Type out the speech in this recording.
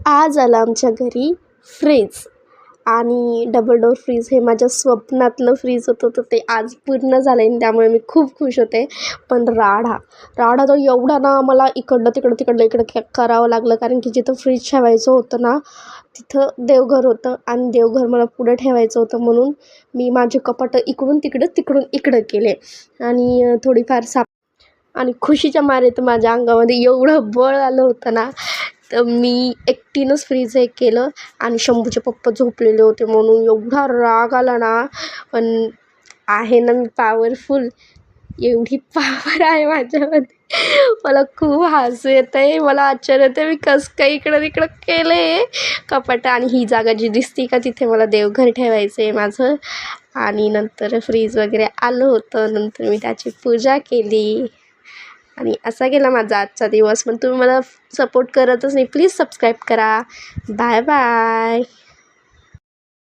आज आला आमच्या घरी फ्रीज आणि डबल डोअर फ्रीज हे माझ्या स्वप्नातलं फ्रीज होतं, तर ते आज पूर्ण झालं आहे आणि त्यामुळे मी खूप खुश होते. पण राडा तो एवढा ना मला इकडं करावं लागलं, कारण की जिथं फ्रीज ठेवायचं होतं ना तिथं देवघर होतं आणि देवघर मला पुढं ठेवायचं होतं, म्हणून मी माझे कपाटं तिकडून इकडं केले आणि थोडीफार आणि खुशीच्या मारे तर माझ्या अंगामध्ये एवढं बळ आलं होतं ना, तर मी एकटीनंच फ्रीज हे केलं आणि शंभूचे पप्पा झोपलेले होते म्हणून एवढा राग आला ना. पण आहे ना मी पॉवरफुल, एवढी पॉवर आहे माझ्यामध्ये. मला खूप हसू येतं आहे, मला आश्चर्य येतं मी कसं काय इकडं केलं आहे कपाटं. आणि ही जागा जी दिसते का, तिथे मला देवघर ठेवायचं आहे माझं. आणि नंतर फ्रीज वगैरे आलं होतं, नंतर मी त्याची पूजा केली आणि असा गेला माझा आजचा दिवस. पण तुम्ही मला सपोर्ट करतच नाही, प्लीज सबस्क्राईब करा. Bye bye.